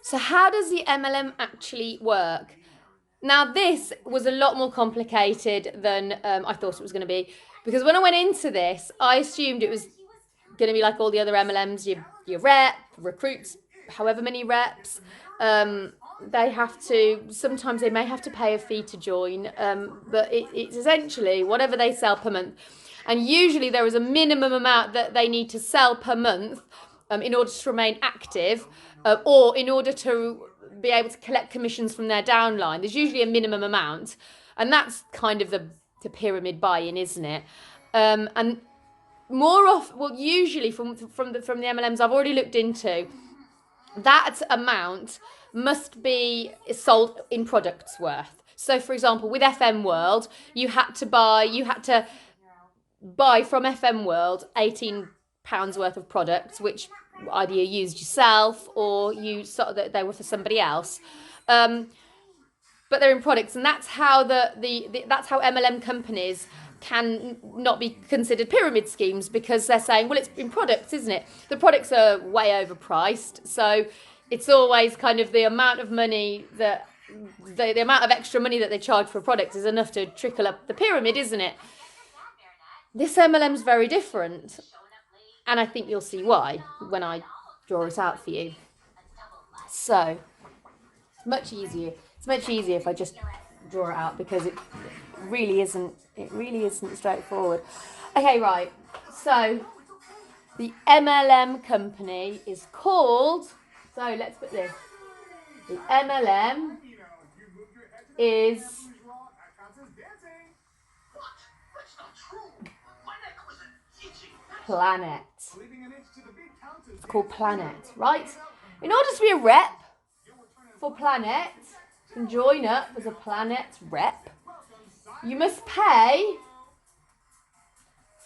So how does the MLM actually work? Now, this was a lot more complicated than I thought it was going to be, because when I went into this, I assumed it was going to be like all the other MLMs, your rep, recruits, however many reps. They have to, sometimes they may have to pay a fee to join, but it's essentially whatever they sell per month. And usually there is a minimum amount that they need to sell per month in order to remain active, or in order to be able to collect commissions from their downline. There's usually a minimum amount, and that's kind of the pyramid buy-in, isn't it? And more often, well, usually from the MLMs I've already looked into, that amount must be sold in products worth. So, for example, with FM World, you had to buy from FM World £18 worth of products, which either you used yourself or you saw that they were for somebody else. But they're in products, and that's how that's how MLM companies can not be considered pyramid schemes, because they're saying, well, it's in products, isn't it? The products are way overpriced, so it's always kind of the amount of money that the amount of extra money that they charge for a product is enough to trickle up the pyramid, isn't it? This MLM's very different, and I think you'll see why when I draw it out for you. So it's much easier. It's much easier if I just draw it out, because it really isn't straightforward. Okay, right. So the MLM company is called, so let's put this. The MLM is PlanNet. It's called PlanNet, right? In order to be a rep for PlanNet and join up as a PlanNet rep, you must pay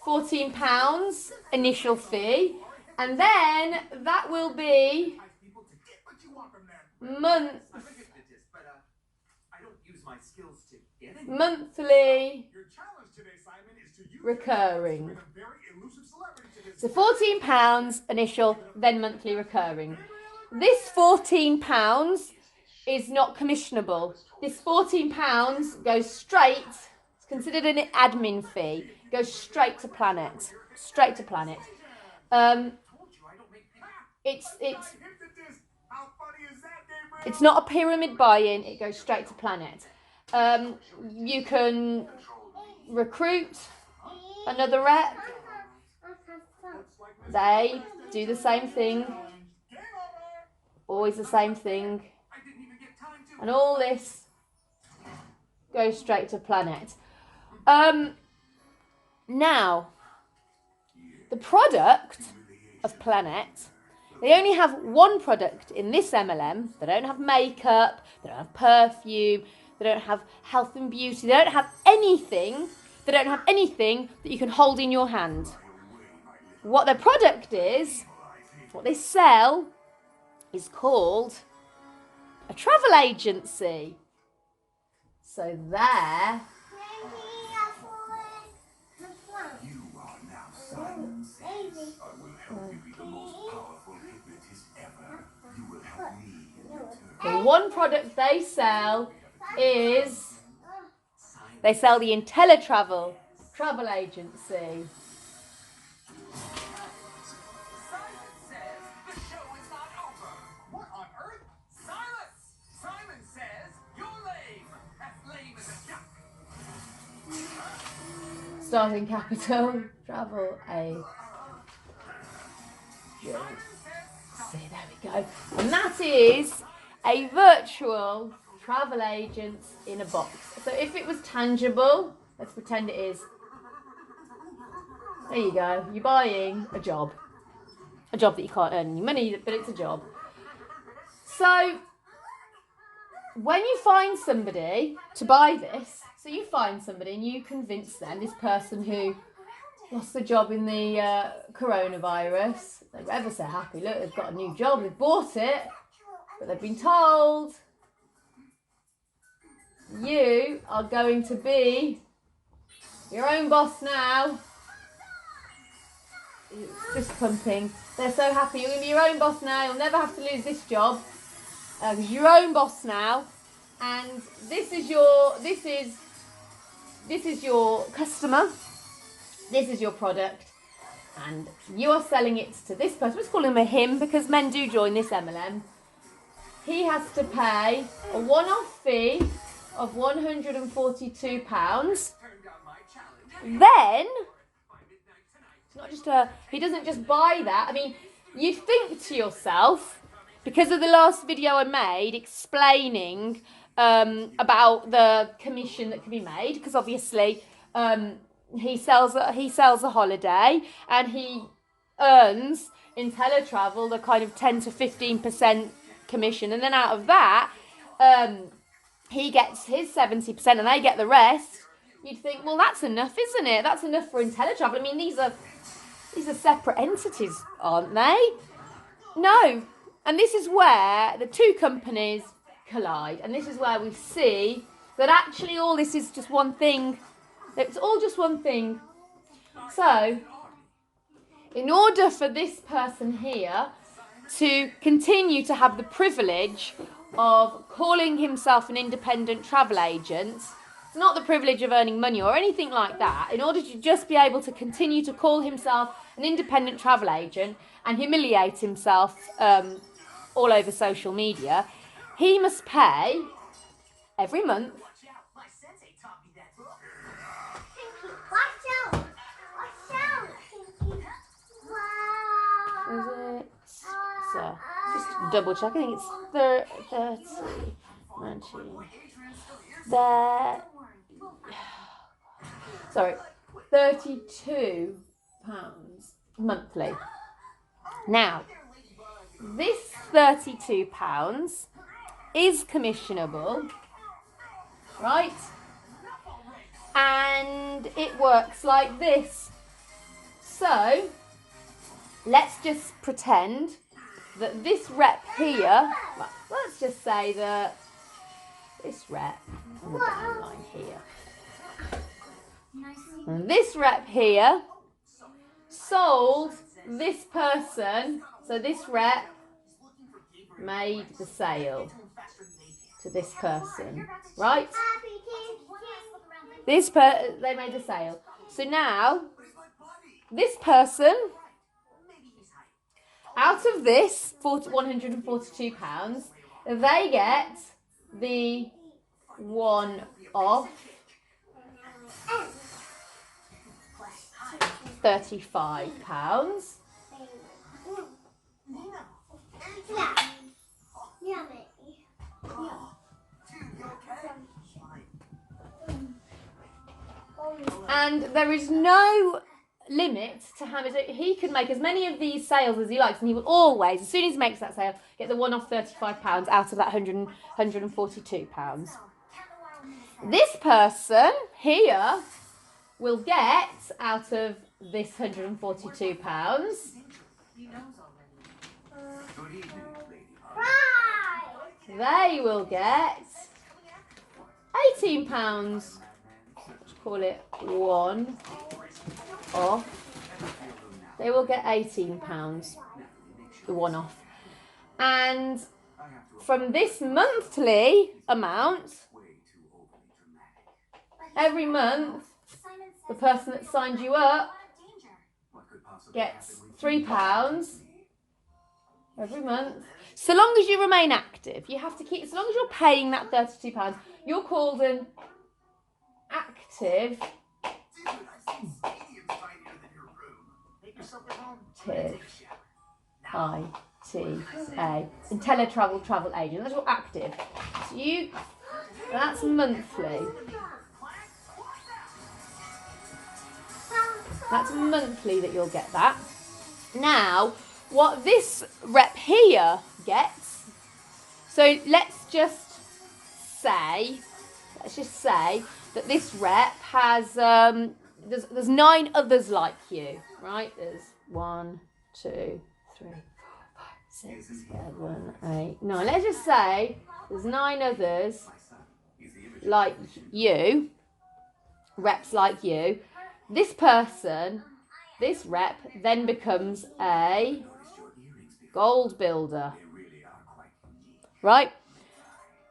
£14 initial fee, and then that will be monthly recurring. So £14 initial, then monthly recurring. This £14 is not commissionable. This £14 goes straight, it's considered an admin fee, goes straight to PlanNet. Straight to PlanNet. It's not a pyramid buy-in, it goes straight to PlanNet. You can recruit another rep. They do the same thing. Always the same thing. And all this goes straight to PlanNet. Now, the product of PlanNet, they only have one product in this MLM. They don't have makeup, they don't have perfume, they don't have health and beauty, they don't have anything. They don't have anything that you can hold in your hand. What their product is, what they sell, is called a travel agency. So there. You are now Simon Says. I will help you be the most powerful hypnotist ever. You will help me in return. The one product they sell is, they sell the Inteletravel travel agency. Starting capital, travel agency. See, there we go. And that is a virtual travel agent in a box. So if it was tangible, let's pretend it is. There you go. You're buying a job. A job that you can't earn any money, but it's a job. So when you find somebody to buy this, so you find somebody and you convince them, this person who lost their job in the coronavirus, they're ever so happy. Look, they've got a new job, they've bought it, but they've been told, you are going to be your own boss now. It's fist pumping. They're so happy. You're going to be your own boss now. You'll never have to lose this job. because you're your own boss now, and this is your customer, this is your product, and you are selling it to this person. Let's call him a him because men do join this MLM. He has to pay a one-off fee of £142. Then, it's not just he doesn't just buy that. I mean, you think to yourself, because of the last video I made explaining about the commission that can be made, because obviously he sells a holiday and he earns in teletravel the kind of 10 to 15% commission, and then out of that he gets his 70% and they get the rest. You'd think, well, that's enough, isn't it? That's enough for IntelliTravel. I mean, these are separate entities, aren't they? No. And this is where the two companies collide. And this is where we see that actually all this is just one thing. It's all just one thing. So, in order for this person here to continue to have the privilege of calling himself an independent travel agent, not the privilege of earning money or anything like that, in order to just be able to continue to call himself an independent travel agent and humiliate himself all over social media, he must pay every month. Is it? So, just double check. I think it's 30, 19. Sorry, £32 monthly. Now, this £32 is commissionable, right? And it works like this. So, let's just pretend that this rep here, well, let's just say that this rep on the downline here, and this rep here sold this person, so this rep made the sale to this person, right? They made the sale. So now, this person, out of this £142, they get the one-off £35. And there is no limit to how much he can make as many of these sales as he likes, and he will always, as soon as he makes that sale, get the one-off £35 out of that £142. This person here will get out of this £142, they will get £18. Let's call it one off. They will get £18, the one off. And from this monthly amount, every month, the person that signed you up gets £3 every month. So long as you remain active, you have to keep, so long as you're paying that £32, you're called an active ITA, IntelliTravel travel agent. That's your active. So that's monthly. That's monthly that you'll get that. Now, what this rep here gets, so let's just say that this rep has, there's 9 others like you, right? There's 1, 2, 3, 4, 5, 6, 7, 8, 9. Let's just say there's 9 others like you, reps like you. This person, this rep, then becomes a gold builder. right?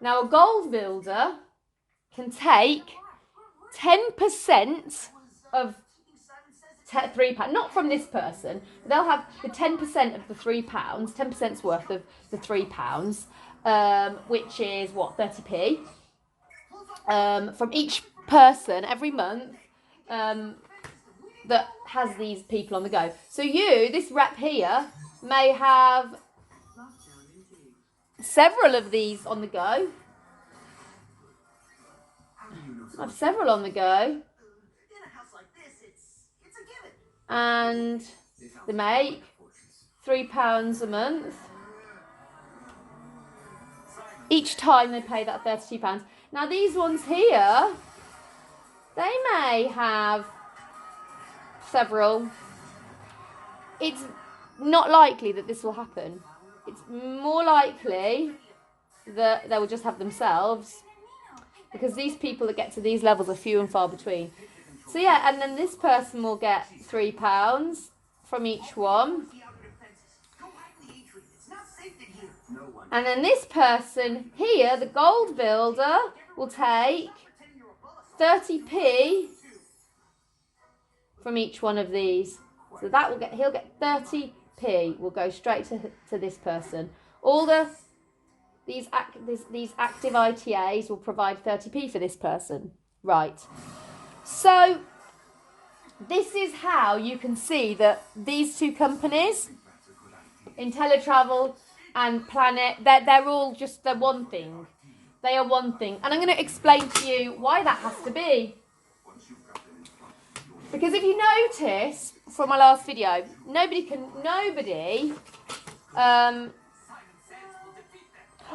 Now, a gold builder can take 10% of £3, not from this person. They'll have the 10% of the £3, 10%'s worth of the £3, which is what, 30p, from each person every month that has these people on the go. So you, this rep here, may have several of these on the go. I have several on the go. And they make £3 a month. Each time they pay that £32. Now these ones here, they may have several. It's not likely that this will happen. It's more likely that they will just have themselves, because these people that get to these levels are few and far between. So yeah, and then this person will get £3 from each one. And then this person here, the gold builder, will take 30p from each one of these. So that will he'll get 30p, will go straight to this person. All these active ITAs will provide 30p for this person. Right. So this is how you can see that these two companies, Inteletravel and PlanNet, they're all just, they're one thing. They are one thing. And I'm going to explain to you why that has to be. Because if you notice from my last video,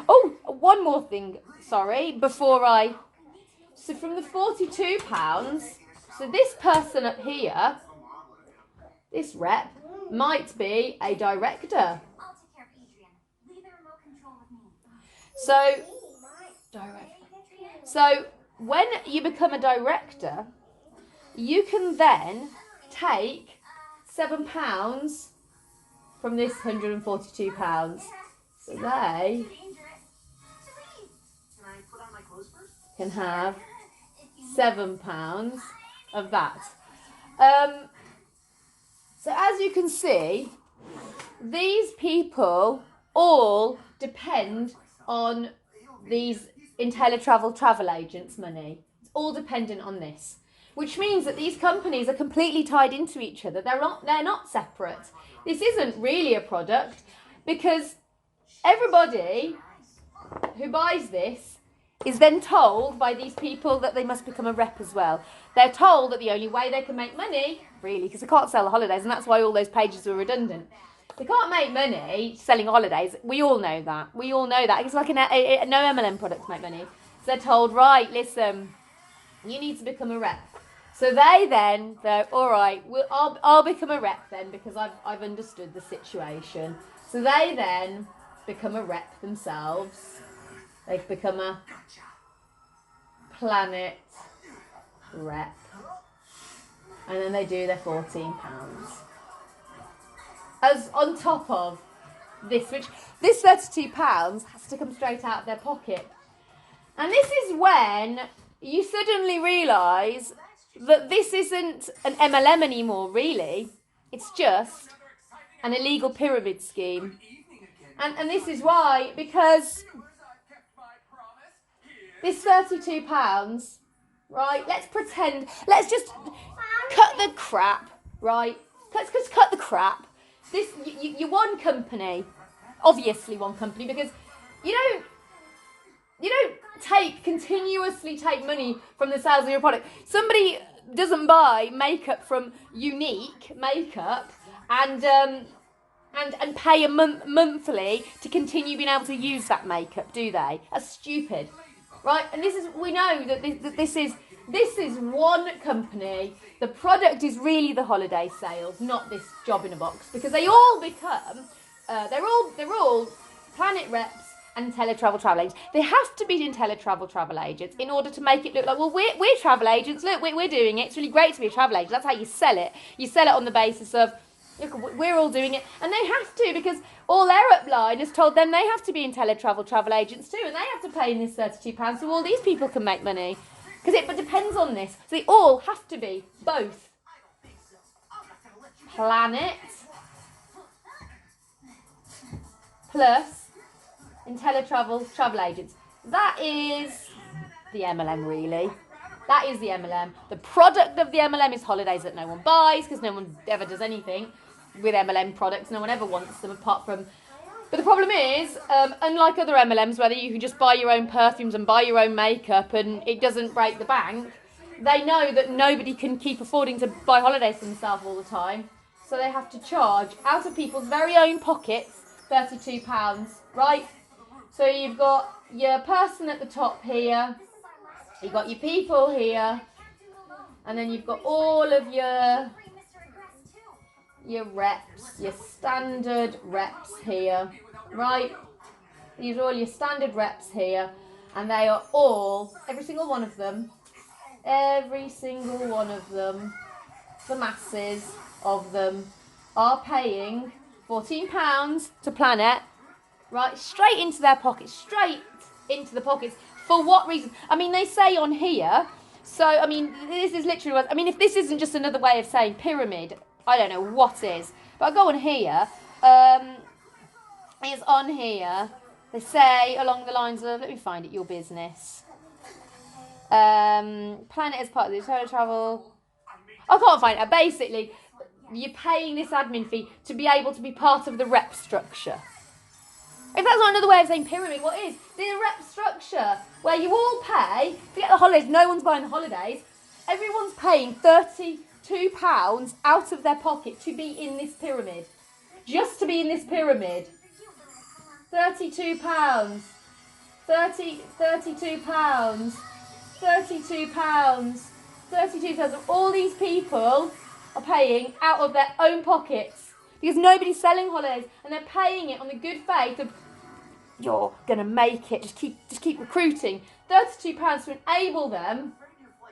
oh, one more thing, sorry, so from the £42, so this person up here, this rep, might be a director. So when you become a director, you can then take £7 from this £142. So they can have £7 of that. So as you can see, these people all depend on these Inteletravel travel agents' money. It's all dependent on this, which means that these companies are completely tied into each other. They're not separate. This isn't really a product, because everybody who buys this is then told by these people that they must become a rep as well. They're told that the only way they can make money, really, because they can't sell the holidays, and that's why all those pages were redundant. They can't make money selling holidays. We all know that. We all know that. It's like no MLM products make money. So they're told, right, listen, you need to become a rep. So they then go, all right, I'll become a rep then, because I've understood the situation. So they then become a rep themselves. They've become a PlanNet rep. And then they do their £14. As on top of this, which this £32 has to come straight out of their pocket. And this is when you suddenly realise that this isn't an MLM anymore, really. It's just an illegal pyramid scheme. And this is why, because this £32, right, let's just cut the crap, right? Let's just cut the crap. This, you're one company, obviously one company, because you don't continuously take money from the sales of your product. Somebody doesn't buy makeup from Unique Makeup and pay a monthly to continue being able to use that makeup, do they? That's stupid, right? And we know that this is one company. The product is really the holiday sales, not this job in a box, because they all become, they're all PlanNet reps and Inteletravel travel agents. They have to be Inteletravel travel agents in order to make it look like, well, we're travel agents. Look, we're doing it. It's really great to be a travel agent. That's how you sell it. You sell it on the basis of, We're all doing it, and they have to, because all their upline has told them they have to be InTeletravel travel agents too, and they have to pay in this £32 so all these people can make money. Because it depends on this. So they all have to be, both. PlanNet plus InTeletravel travel agents. That is the MLM, really. That is the MLM. The product of the MLM is holidays that no one buys, because no one ever does anything with MLM products. No one ever wants them apart from... But the problem is, unlike other MLMs, where you can just buy your own perfumes and buy your own makeup and it doesn't break the bank, they know that nobody can keep affording to buy holidays for themselves all the time. So they have to charge, out of people's very own pockets, £32, right? So you've got your person at the top here, you've got your people here, and then you've got all of your reps, your standard reps here, right? These are all your standard reps here, and they are all, every single one of them, the masses of them are paying £14 to PlanNet, right, straight into their pockets, straight into the pockets. For what reason? I mean, they say on here, so, I mean, this is literally what, I mean, if this isn't just another way of saying pyramid, I don't know what is. But I go on here, it's on here, they say along the lines of, let me find it, your business. PlanNet is part of the InTeletravel. I can't find it. Basically, you're paying this admin fee to be able to be part of the rep structure. If that's not another way of saying pyramid, what is? The rep structure, where you all pay, forget the holidays, no one's buying the holidays, everyone's paying £32 out of their pocket to be in this pyramid. Just to be in this pyramid. £32. £32,000. All these people are paying out of their own pockets because nobody's selling holidays, and they're paying it on the good faith of, you're gonna make it. Just keep recruiting. £32 to enable them,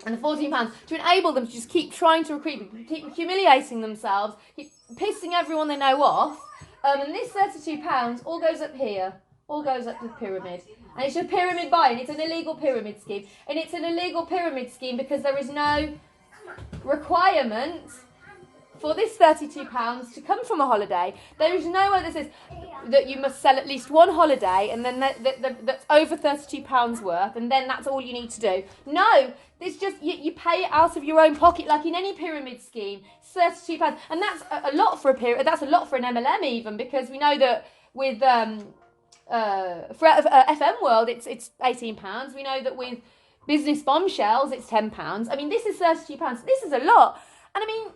and the £14 to enable them to just keep trying to recruit, keep humiliating themselves, keep pissing everyone they know off. And this £32 all goes up here, all goes up the pyramid. And it's a pyramid buying. It's an illegal pyramid scheme. And it's an illegal pyramid scheme because there is no requirement for this £32 to come from a holiday. There is nowhere that says that you must sell at least one holiday and then that's over £32 worth, and then that's all you need to do. No, it's just you pay it out of your own pocket, like in any pyramid scheme. It's £32, and that's a lot for a period. That's a lot for an MLM even, because we know that with for FM World it's £18. We know that with Business Bombshells it's £10. I mean, this is £32. This is a lot, and I mean,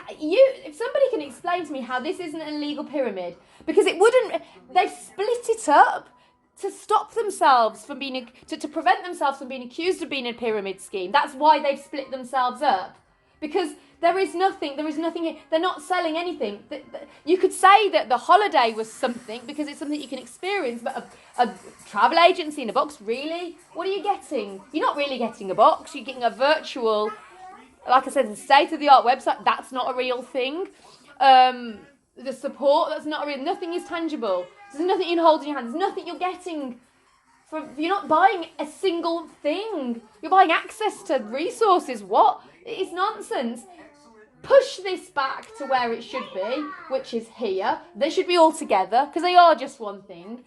if somebody can explain to me how this isn't an illegal pyramid, because it wouldn't. They've split it up to stop themselves from being to prevent themselves from being accused of being a pyramid scheme. That's why they've split themselves up, because there is nothing here. They're not selling anything. You could say that the holiday was something because it's something you can experience, but a travel agency in a box, really? What are you getting? You're not really getting a box. You're getting a virtual, like I said, the state-of-the-art website. That's not a real thing. The support, that's not a real. Nothing is tangible. There's nothing you can hold in your hand. There's nothing you're getting. You're not buying a single thing. You're buying access to resources. What? It's nonsense. Push this back to where it should be, which is here. They should be all together because they are just one thing.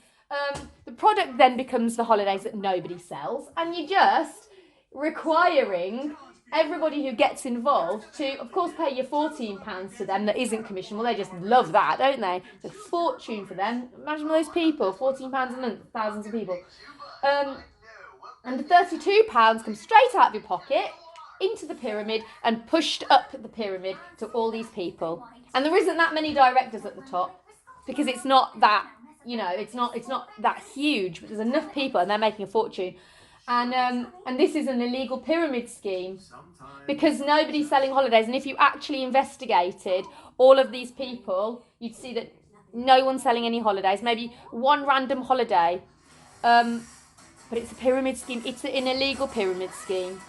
The product then becomes the holidays that nobody sells, and you're just requiring everybody who gets involved to, of course, pay your £14 to them that isn't commission. Well, they just love that, don't they? It's a fortune for them. Imagine those people, £14 a month, thousands of people. And the £32 comes straight out of your pocket into the pyramid and pushed up the pyramid to all these people. And there isn't that many directors at the top because it's not that, it's not that huge, but there's enough people and they're making a fortune. And this is an illegal pyramid scheme because nobody's selling holidays. And if you actually investigated all of these people, you'd see that no one's selling any holidays, maybe one random holiday. But it's a pyramid scheme. It's an illegal pyramid scheme.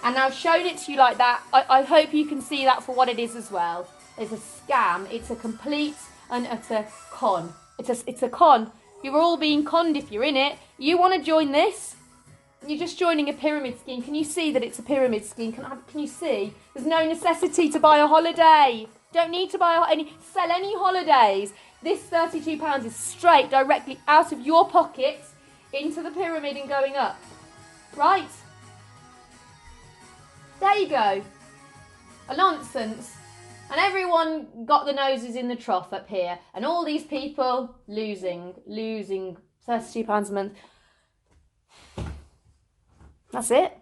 And I've shown it to you like that. I hope you can see that for what it is as well. It's a scam. It's a complete and utter con. It's a con. You're all being conned if you're in it. You want to join this? You're just joining a pyramid scheme. Can you see that it's a pyramid scheme? Can you see? There's no necessity to buy a holiday. Don't need to buy sell any holidays. This £32 is straight directly out of your pockets into the pyramid and going up. Right? There you go. A nonsense. And everyone got the noses in the trough up here. And all these people losing £32 a month. That's it.